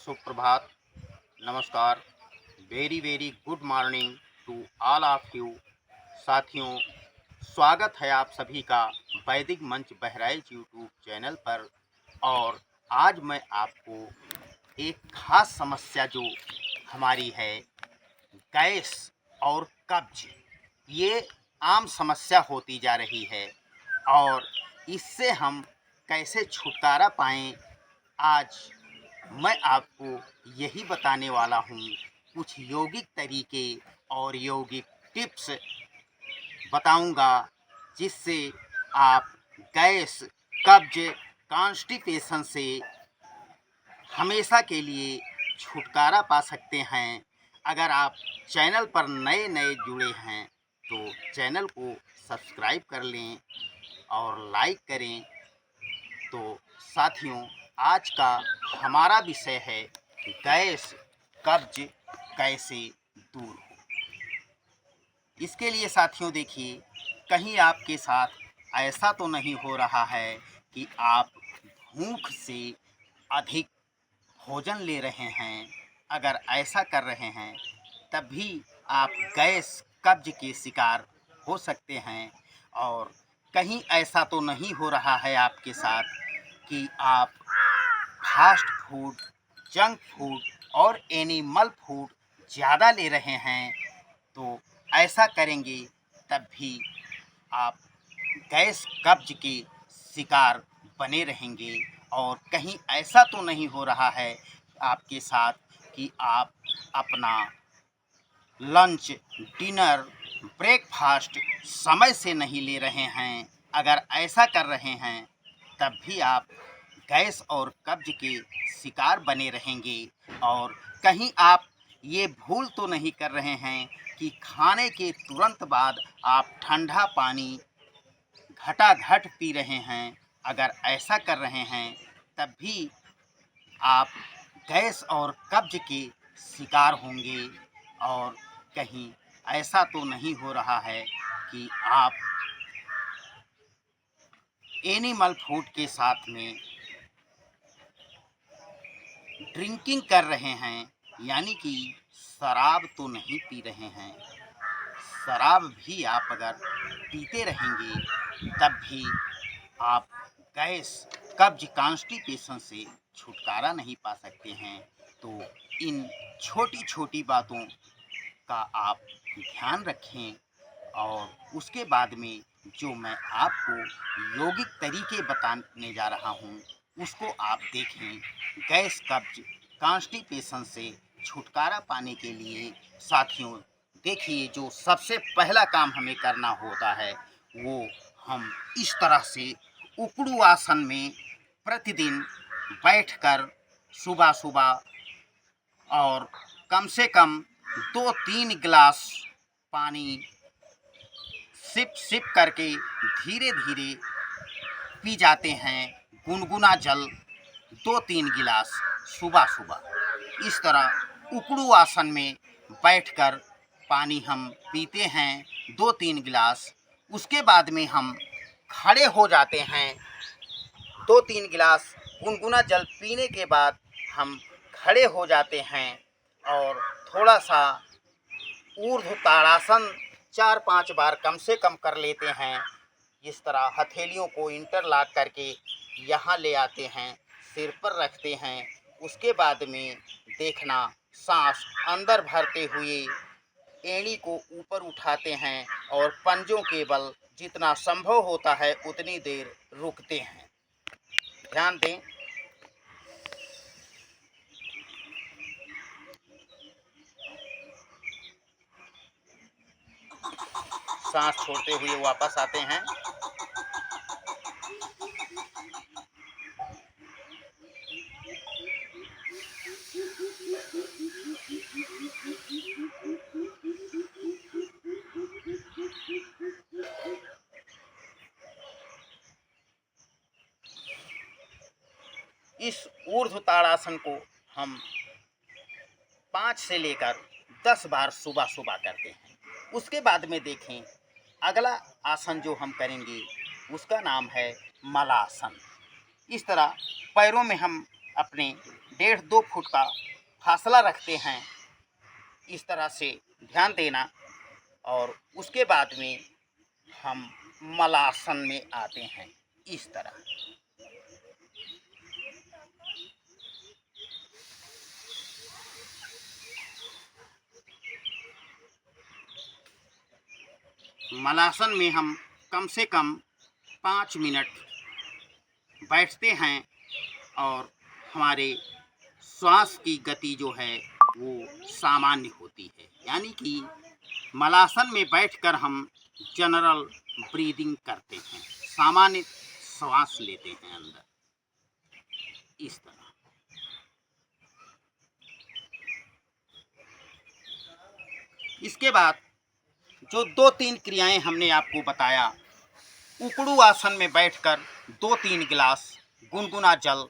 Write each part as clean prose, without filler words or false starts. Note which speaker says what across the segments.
Speaker 1: सुप्रभात, नमस्कार, very very good morning to all of you. साथियों, स्वागत है आप सभी का वैदिक मंच बहराइच यूट्यूब चैनल पर। और आज मैं आपको एक खास समस्या जो हमारी है, गैस और कब्ज, ये आम समस्या होती जा रही है और इससे हम कैसे छुटकारा पाएँ, आज मैं आपको यही बताने वाला हूँ। कुछ यौगिक तरीके और यौगिक टिप्स बताऊंगा जिससे आप गैस, कब्ज, कॉन्स्टिपेशन से हमेशा के लिए छुटकारा पा सकते हैं। अगर आप चैनल पर नए नए जुड़े हैं तो चैनल को सब्सक्राइब कर लें और लाइक करें। तो साथियों, आज का हमारा विषय है गैस, कब्ज कैसे दूर हो। इसके लिए साथियों देखिए, कहीं आपके साथ ऐसा तो नहीं हो रहा है कि आप भूख से अधिक भोजन ले रहे हैं। अगर ऐसा कर रहे हैं तब भी आप गैस, कब्ज के शिकार हो सकते हैं। और कहीं ऐसा तो नहीं हो रहा है आपके साथ कि आप फास्ट फूड, जंक फूड और एनिमल फूड ज़्यादा ले रहे हैं। तो ऐसा करेंगे तब भी आप गैस, कब्ज के शिकार बने रहेंगे। और कहीं ऐसा तो नहीं हो रहा है आपके साथ कि आप अपना लंच, डिनर, ब्रेकफास्ट समय से नहीं ले रहे हैं। अगर ऐसा कर रहे हैं तब भी आप गैस और कब्ज के शिकार बने रहेंगे। और कहीं आप ये भूल तो नहीं कर रहे हैं कि खाने के तुरंत बाद आप ठंडा पानी घटाघट पी रहे हैं। अगर ऐसा कर रहे हैं तब भी आप गैस और कब्ज के शिकार होंगे। और कहीं ऐसा तो नहीं हो रहा है कि आप एनिमल फूड के साथ में ड्रिंकिंग कर रहे हैं, यानी कि शराब तो नहीं पी रहे हैं। शराब भी आप अगर पीते रहेंगे तब भी आप गैस, कब्ज, कॉन्स्टिपेशन से छुटकारा नहीं पा सकते हैं। तो इन छोटी छोटी बातों का आप ध्यान रखें। और उसके बाद में जो मैं आपको यौगिक तरीके बताने जा रहा हूँ उसको आप देखें। गैस, कब्ज, कॉन्स्टिपेशन से छुटकारा पाने के लिए साथियों देखिए, जो सबसे पहला काम हमें करना होता है वो हम इस तरह से उकड़ू आसन में प्रतिदिन बैठकर सुबह सुबह और कम से कम 2-3 गिलास पानी सिप सिप करके धीरे धीरे पी जाते हैं। गुनगुना जल 2-3 गिलास सुबह सुबह। इस तरह उकड़ू आसन में बैठकर पानी हम पीते हैं 2-3 गिलास। उसके बाद में हम खड़े हो जाते हैं। 2-3 गिलास गुनगुना जल पीने के बाद हम खड़े हो जाते हैं और थोड़ा सा ऊर्ध्व ताड़ासन 4-5 बार कम से कम कर लेते हैं। इस तरह हथेलियों को इंटरलॉक करके यहाँ ले आते हैं, सिर पर रखते हैं। उसके बाद में देखना, सांस अंदर भरते हुए एड़ी को ऊपर उठाते हैं और पंजों के बल जितना संभव होता है उतनी देर रुकते हैं। ध्यान दें। सांस छोड़ते हुए वापस आते हैं। इस ऊर्ध्व ताड़ासन को हम 5 से लेकर 10 बार सुबह सुबह करते हैं। उसके बाद में देखें, अगला आसन जो हम करेंगे उसका नाम है मलासन। इस तरह पैरों में हम अपने 1.5-2 फुट का फासला रखते हैं, इस तरह से ध्यान देना। और उसके बाद में हम मलासन में आते हैं, इस तरह। मलासन में हम कम से कम 5 मिनट बैठते हैं और हमारे श्वास की गति जो है वो सामान्य होती है। यानी कि मलासन में बैठकर हम जनरल ब्रीदिंग करते हैं, सामान्य श्वास लेते हैं अंदर, इस तरह। इसके बाद जो 2-3 क्रियाएं हमने आपको बताया, उकड़ू आसन में बैठकर 2-3 गिलास गुनगुना जल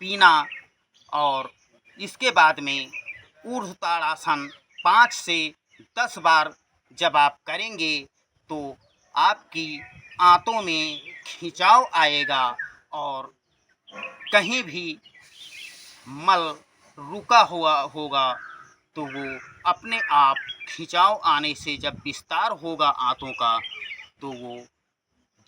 Speaker 1: पीना, और इसके बाद में ऊर्ध्व ताड़ासन 5 से 10 बार जब आप करेंगे तो आपकी आंतों में खिंचाव आएगा और कहीं भी मल रुका हुआ होगा तो वो अपने आप खिंचाव आने से जब विस्तार होगा आंतों का तो वो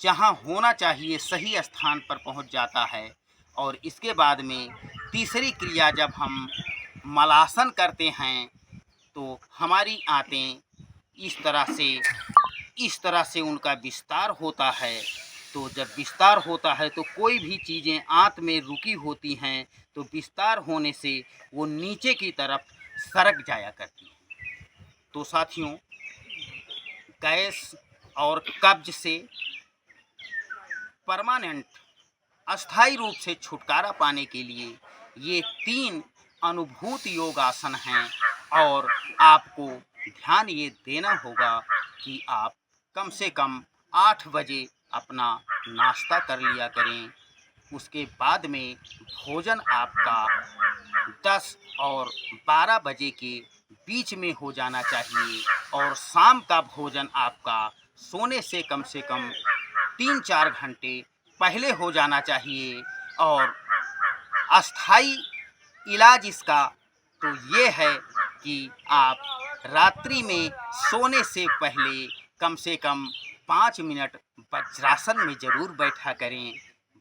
Speaker 1: जहाँ होना चाहिए सही स्थान पर पहुंच जाता है। और इसके बाद में तीसरी क्रिया जब हम मलासन करते हैं तो हमारी आंतें इस तरह से उनका विस्तार होता है। तो जब विस्तार होता है तो कोई भी चीज़ें आंत में रुकी होती हैं तो विस्तार होने से वो नीचे की तरफ सरक जाया करती हैं। तो साथियों, गैस और कब्ज से परमानेंट अस्थायी रूप से छुटकारा पाने के लिए ये 3 अनुभूत योगासन हैं। और आपको ध्यान ये देना होगा कि आप कम से कम 8 बजे अपना नाश्ता कर लिया करें। उसके बाद में भोजन आपका 10 और 12 बजे के बीच में हो जाना चाहिए। और शाम का भोजन आपका सोने से कम 3-4 घंटे पहले हो जाना चाहिए। और अस्थाई इलाज इसका तो ये है कि आप रात्रि में सोने से पहले कम से कम 5 मिनट वज्रासन में ज़रूर बैठा करें।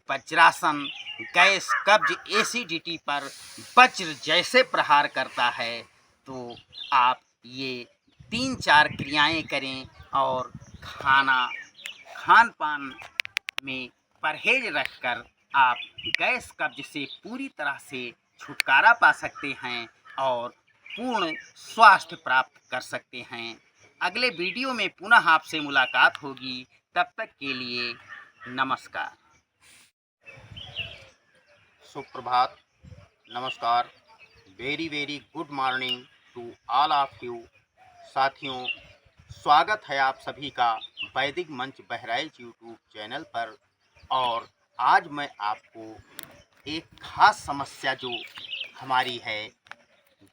Speaker 1: वज्रासन गैस, कब्ज, एसिडिटी पर वज्र जैसे प्रहार करता है। तो आप ये 3-4 क्रियाएं करें और खान पान में परहेज रखकर आप गैस कब्ज से पूरी तरह से छुटकारा पा सकते हैं और पूर्ण स्वास्थ्य प्राप्त कर सकते हैं। अगले वीडियो में पुनः आपसे मुलाकात होगी, तब तक के लिए नमस्कार। सुप्रभात, नमस्कार, very good morning to all of you. साथियों, स्वागत है आप सभी का वैदिक मंच बहराइच यूट्यूब चैनल पर। और आज मैं आपको एक खास समस्या जो हमारी है,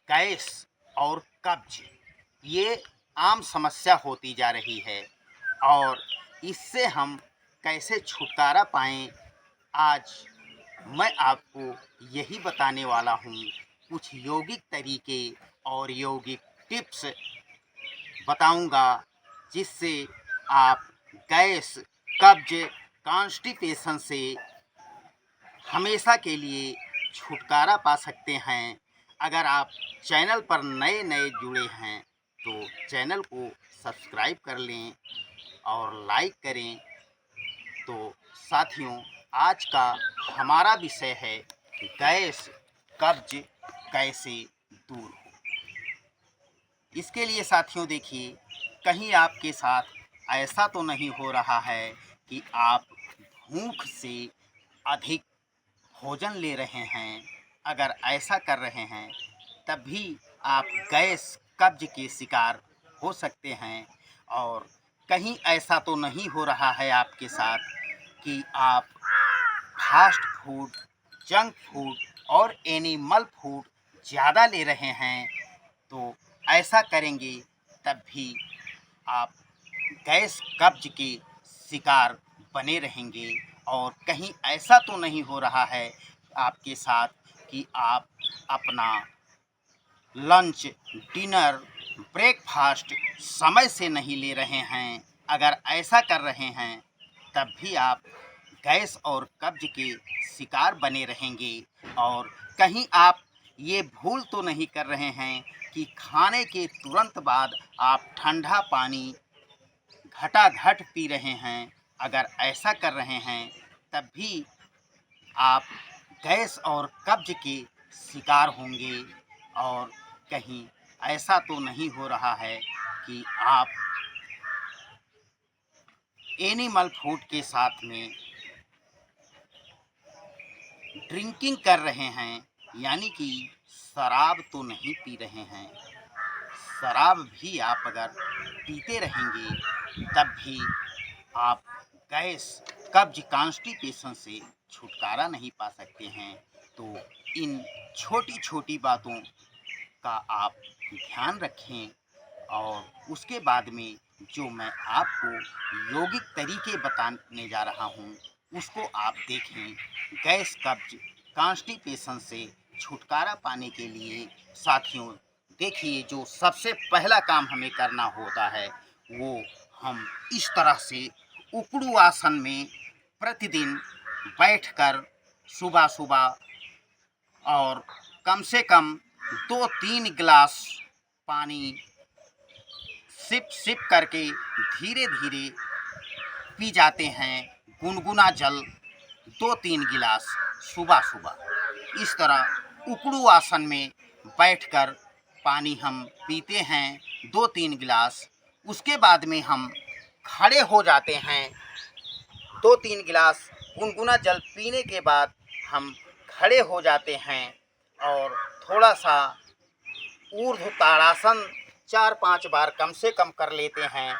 Speaker 1: गैस और कब्ज, ये आम समस्या होती जा रही है और इससे हम कैसे छुटकारा पाएं, आज मैं आपको यही बताने वाला हूँ। कुछ यौगिक तरीके और यौगिक टिप्स बताऊंगा जिससे आप गैस, कब्ज, कॉन्स्टिपेशन से हमेशा के लिए छुटकारा पा सकते हैं। अगर आप चैनल पर नए जुड़े हैं तो चैनल को सब्सक्राइब कर लें और लाइक करें। तो साथियों, आज का हमारा विषय है गैस, कब्ज कैसे दूर हो। इसके लिए साथियों देखिए, कहीं आपके साथ ऐसा तो नहीं हो रहा है कि आप भूख से अधिक भोजन ले रहे हैं। अगर ऐसा कर रहे हैं तब भी आप गैस, कब्ज के शिकार हो सकते हैं। और कहीं ऐसा तो नहीं हो रहा है आपके साथ कि आप फास्ट फूड, जंक फूड और एनिमल फूड ज़्यादा ले रहे हैं। तो ऐसा करेंगे तब भी आप गैस, कब्ज के शिकार बने रहेंगे। और कहीं ऐसा तो नहीं हो रहा है आपके साथ कि आप अपना लंच, डिनर, ब्रेकफास्ट समय से नहीं ले रहे हैं, अगर ऐसा कर रहे हैं तब भी आप गैस और कब्ज के शिकार बने रहेंगे। और कहीं आप ये भूल तो नहीं कर रहे हैं कि खाने के तुरंत बाद आप ठंडा पानी घटाघट पी रहे हैं। अगर ऐसा कर रहे हैं तब भी आप गैस और कब्ज के शिकार होंगे। और कहीं ऐसा तो नहीं हो रहा है कि आप एनिमल फूड के साथ में ड्रिंकिंग कर रहे हैं, यानी कि शराब तो नहीं पी रहे हैं। शराब भी आप अगर पीते रहेंगे तब भी आप गैस, कब्ज, कॉन्स्टिपेशन से छुटकारा नहीं पा सकते हैं। तो इन छोटी छोटी बातों का आप ध्यान रखें। और उसके बाद में जो मैं आपको यौगिक तरीके बताने जा रहा हूँ उसको आप देखें। गैस, कब्ज, कॉन्स्टिपेशन से छुटकारा पाने के लिए साथियों देखिए, जो सबसे पहला काम हमें करना होता है वो हम इस तरह से उकड़ू आसन में प्रतिदिन बैठकर सुबह सुबह और कम से कम 2-3 गिलास पानी सिप सिप करके धीरे धीरे पी जाते हैं। गुनगुना जल 2-3 गिलास सुबह सुबह। इस तरह उकड़ू आसन में बैठकर पानी हम पीते हैं 2-3 गिलास। उसके बाद में हम खड़े हो जाते हैं। 2-3 गिलास गुनगुना जल पीने के बाद हम खड़े हो जाते हैं और थोड़ा सा ऊर्ध्व ताड़ासन 4-5 बार कम से कम कर लेते हैं।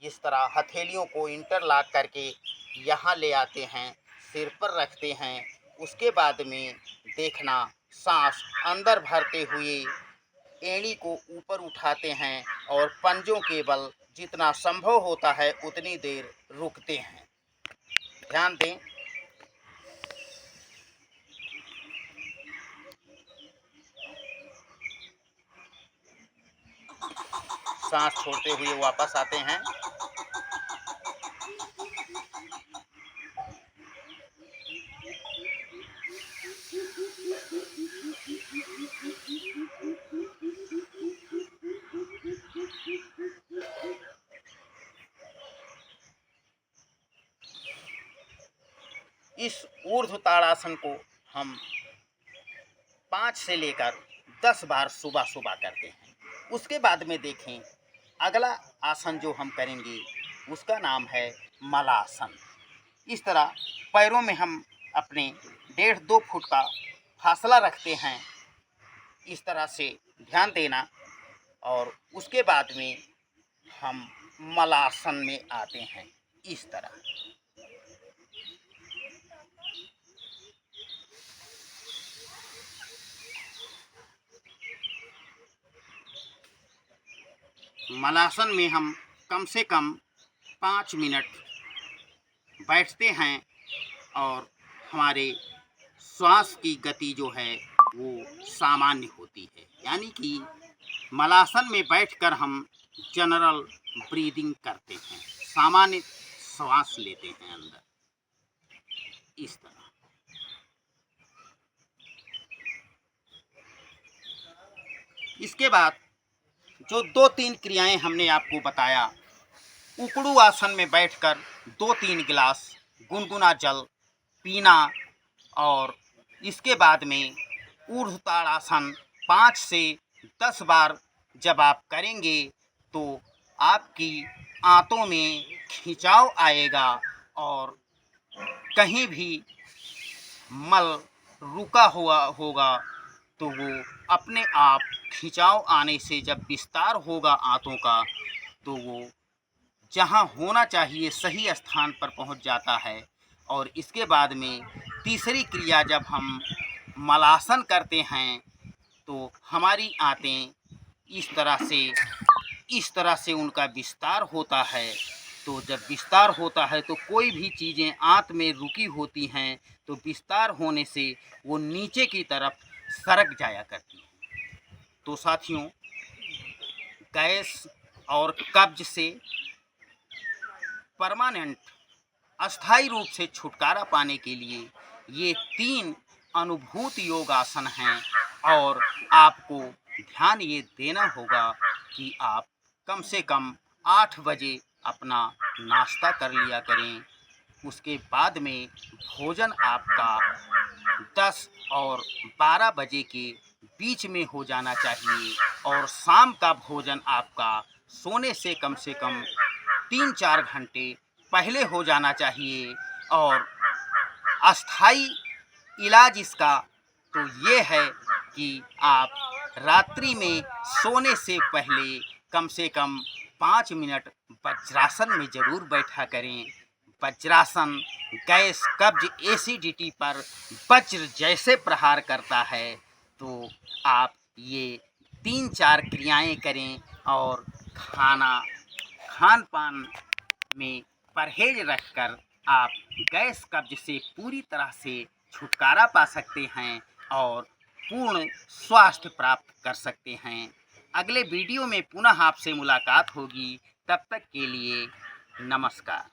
Speaker 1: इस तरह हथेलियों को इंटरलॉक करके यहाँ ले आते हैं, सिर पर रखते हैं। उसके बाद में देखना, सांस अंदर भरते हुए एड़ी को ऊपर उठाते हैं और पंजों के बल जितना संभव होता है उतनी देर रुकते हैं। ध्यान दें। सांस छोड़ते हुए वापस आते हैं। इस ऊर्ध्व ताड़ासन को हम 5 से लेकर 10 बार सुबह सुबह करते हैं। उसके बाद में देखें, अगला आसन जो हम करेंगे उसका नाम है मलासन। इस तरह पैरों में हम अपने 1.5-2 फुट का फासला रखते हैं। इस तरह से ध्यान देना। और उसके बाद में हम मलासन में आते हैं। इस तरह मलासन में हम कम से कम 5 मिनट बैठते हैं और हमारे श्वास की गति जो है वो सामान्य होती है। यानी कि मलासन में बैठकर हम जनरल ब्रीदिंग करते हैं, सामान्य श्वास लेते हैं अंदर। इस तरह इसके बाद जो 2-3 क्रियाएं हमने आपको बताया, उकड़ू आसन में बैठकर 2-3 गिलास गुनगुना जल पीना और इसके बाद में ऊर्ध्व ताड़ासन 5 से 10 बार जब आप करेंगे तो आपकी आंतों में खिंचाव आएगा और कहीं भी मल रुका हुआ होगा तो वो अपने आप खिंचाव आने से जब विस्तार होगा आंतों का तो वो जहाँ होना चाहिए सही स्थान पर पहुँच जाता है। और इसके बाद में तीसरी क्रिया जब हम मलासन करते हैं तो हमारी आंतें इस तरह से उनका विस्तार होता है। तो जब विस्तार होता है तो कोई भी चीज़ें आंत में रुकी होती हैं तो विस्तार होने से वो नीचे की तरफ सरक जाया करती हैं। तो साथियों, गैस और कब्ज से परमानेंट अस्थायी रूप से छुटकारा पाने के लिए ये 3 अनुभूत योगासन हैं और आपको ध्यान ये देना होगा कि आप कम से कम 8 बजे अपना नाश्ता कर लिया करें। उसके बाद में भोजन आपका 10 और 12 बजे के बीच में हो जाना चाहिए और शाम का भोजन आपका सोने से कम 3-4 घंटे पहले हो जाना चाहिए। और अस्थाई इलाज इसका तो ये है कि आप रात्रि में सोने से पहले कम से कम 5 मिनट वज्रासन में ज़रूर बैठा करें। वज्रासन गैस, कब्ज, एसिडिटी पर वज्र जैसे प्रहार करता है। तो आप ये 3-4 क्रियाएं करें और खान पान में परहेज रखकर आप गैस कब्ज से पूरी तरह से छुटकारा पा सकते हैं और पूर्ण स्वास्थ्य प्राप्त कर सकते हैं। अगले वीडियो में पुनः आपसे मुलाकात होगी। तब तक के लिए नमस्कार।